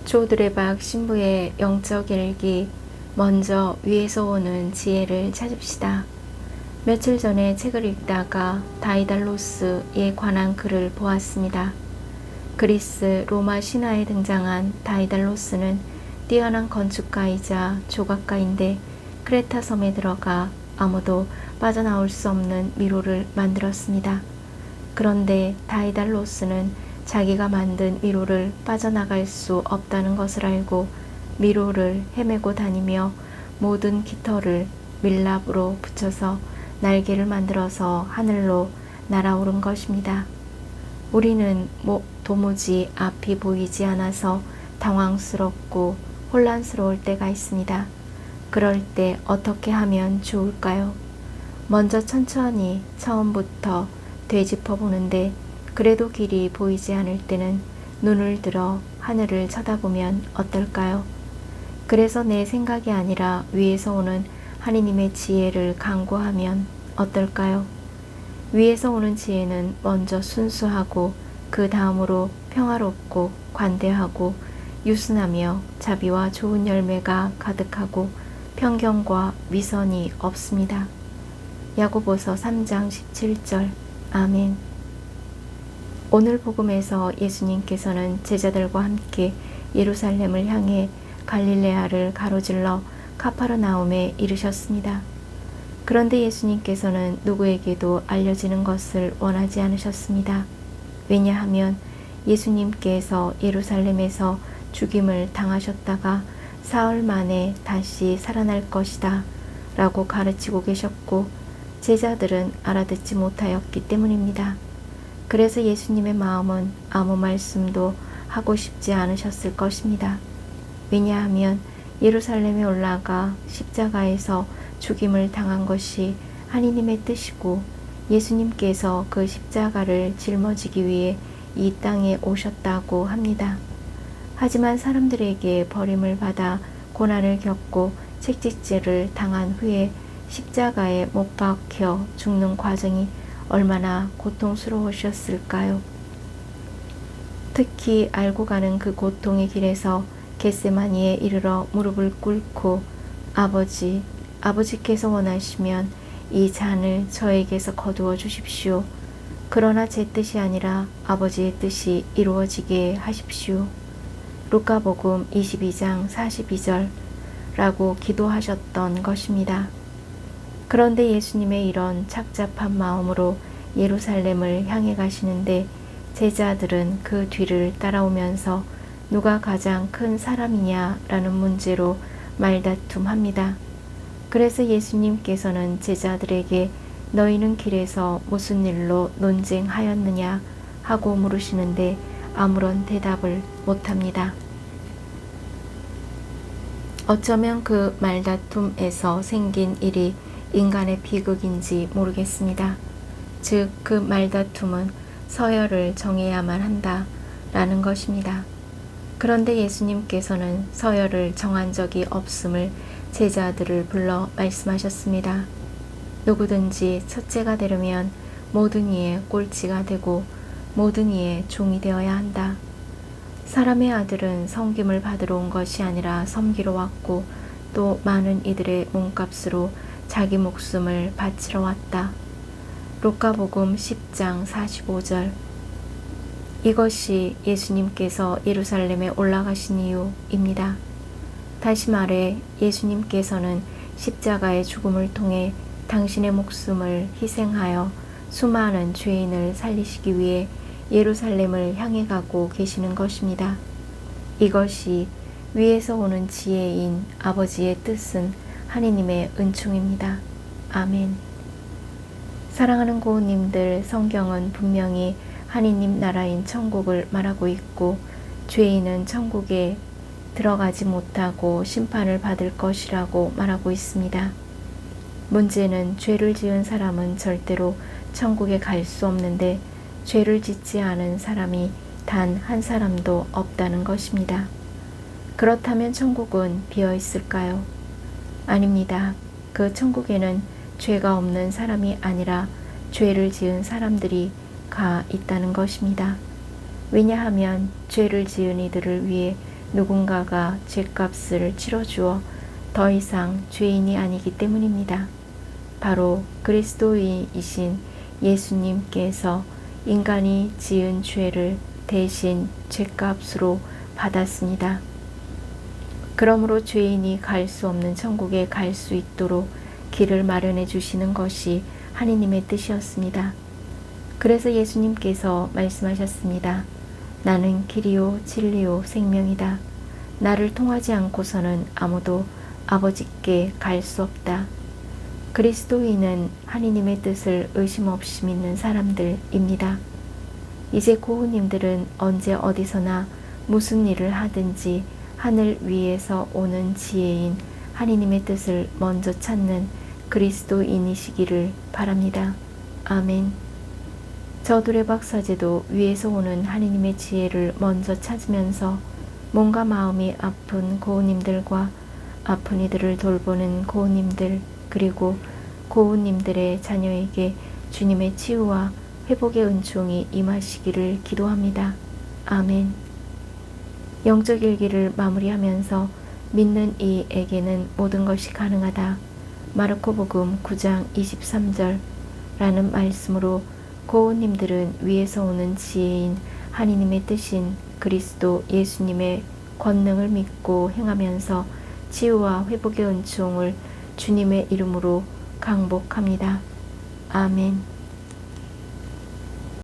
조드레박 신부의 영적 일기. 먼저 위에서 오는 지혜를 찾읍시다. 며칠 전에 책을 읽다가 다이달로스에 관한 글을 보았습니다. 그리스 로마 신화에 등장한 다이달로스는 뛰어난 건축가이자 조각가인데 크레타 섬에 들어가 아무도 빠져나올 수 없는 미로를 만들었습니다. 그런데 다이달로스는 자기가 만든 미로를 빠져나갈 수 없다는 것을 알고 미로를 헤매고 다니며 모든 깃털을 밀랍으로 붙여서 날개를 만들어서 하늘로 날아오른 것입니다. 우리는 도무지 앞이 보이지 않아서 당황스럽고 혼란스러울 때가 있습니다. 그럴 때 어떻게 하면 좋을까요? 먼저 천천히 처음부터 되짚어 보는데 그래도 길이 보이지 않을 때는 눈을 들어 하늘을 쳐다보면 어떨까요? 그래서 내 생각이 아니라 위에서 오는 하느님의 지혜를 간구하면 어떨까요? 위에서 오는 지혜는 먼저 순수하고 그 다음으로 평화롭고 관대하고 유순하며 자비와 좋은 열매가 가득하고 편견과 위선이 없습니다. 야고보서 3장 17절. 아멘. 오늘 복음에서 예수님께서는 제자들과 함께 예루살렘을 향해 갈릴레아를 가로질러 카파르나움에 이르셨습니다. 그런데 예수님께서는 누구에게도 알려지는 것을 원하지 않으셨습니다. 왜냐하면 예수님께서 예루살렘에서 죽임을 당하셨다가 사흘 만에 다시 살아날 것이다 라고 가르치고 계셨고 제자들은 알아듣지 못하였기 때문입니다. 그래서 예수님의 마음은 아무 말씀도 하고 싶지 않으셨을 것입니다. 왜냐하면 예루살렘에 올라가 십자가에서 죽임을 당한 것이 하느님의 뜻이고 예수님께서 그 십자가를 짊어지기 위해 이 땅에 오셨다고 합니다. 하지만 사람들에게 버림을 받아 고난을 겪고 채찍질을 당한 후에 십자가에 못 박혀 죽는 과정이 얼마나 고통스러우셨을까요? 특히 알고 가는 그 고통의 길에서 겟세마니에 이르러 무릎을 꿇고 아버지께서 원하시면 이 잔을 저에게서 거두어 주십시오. 그러나 제 뜻이 아니라 아버지의 뜻이 이루어지게 하십시오. 루카복음 22장 42절 라고 기도하셨던 것입니다. 그런데 예수님의 이런 착잡한 마음으로 예루살렘을 향해 가시는데 제자들은 그 뒤를 따라오면서 누가 가장 큰 사람이냐라는 문제로 말다툼합니다. 그래서 예수님께서는 제자들에게 너희는 길에서 무슨 일로 논쟁하였느냐 하고 물으시는데 아무런 대답을 못합니다. 어쩌면 그 말다툼에서 생긴 일이 인간의 비극인지 모르겠습니다. 즉, 그 말다툼은 서열을 정해야만 한다라는 것입니다. 그런데 예수님께서는 서열을 정한 적이 없음을 제자들을 불러 말씀하셨습니다. 누구든지 첫째가 되려면 모든 이의 꼴찌가 되고 모든 이의 종이 되어야 한다. 사람의 아들은 섬김을 받으러 온 것이 아니라 섬기러 왔고 또 많은 이들의 몸값으로 자기 목숨을 바치러 왔다. 루카복음 10장 45절. 이것이 예수님께서 예루살렘에 올라가신 이유입니다. 다시 말해 예수님께서는 십자가의 죽음을 통해 당신의 목숨을 희생하여 수많은 죄인을 살리시기 위해 예루살렘을 향해 가고 계시는 것입니다. 이것이 위에서 오는 지혜인 아버지의 뜻은 하느님의 은총입니다. 아멘. 사랑하는 고우님들, 성경은 분명히 하느님 나라인 천국을 말하고 있고 죄인은 천국에 들어가지 못하고 심판을 받을 것이라고 말하고 있습니다. 문제는 죄를 지은 사람은 절대로 천국에 갈 수 없는데 죄를 짓지 않은 사람이 단 한 사람도 없다는 것입니다. 그렇다면 천국은 비어 있을까요? 아닙니다. 그 천국에는 죄가 없는 사람이 아니라 죄를 지은 사람들이 가 있다는 것입니다. 왜냐하면 죄를 지은 이들을 위해 누군가가 죄값을 치러주어 더 이상 죄인이 아니기 때문입니다. 바로 그리스도이신 예수님께서 인간이 지은 죄를 대신 죄값으로 받았습니다. 그러므로 죄인이 갈 수 없는 천국에 갈 수 있도록 길을 마련해 주시는 것이 하느님의 뜻이었습니다. 그래서 예수님께서 말씀하셨습니다. 나는 길이요 진리요 생명이다. 나를 통하지 않고서는 아무도 아버지께 갈 수 없다. 그리스도인은 하느님의 뜻을 의심 없이 믿는 사람들입니다. 이제 고우님들은 언제 어디서나 무슨 일을 하든지 하늘 위에서 오는 지혜인 하느님의 뜻을 먼저 찾는 그리스도인이시기를 바랍니다. 아멘. 저두레박사제도 위에서 오는 하느님의 지혜를 먼저 찾으면서 몸과 마음이 아픈 고우님들과 아픈 이들을 돌보는 고우님들 그리고 고우님들의 자녀에게 주님의 치유와 회복의 은총이 임하시기를 기도합니다. 아멘. 영적 일기를 마무리하면서 믿는 이에게는 모든 것이 가능하다. 마르코복음 9장 23절라는 말씀으로 고우님들은 위에서 오는 지혜인 하느님의 뜻인 그리스도 예수님의 권능을 믿고 행하면서 치유와 회복의 은총을 주님의 이름으로 강복합니다. 아멘.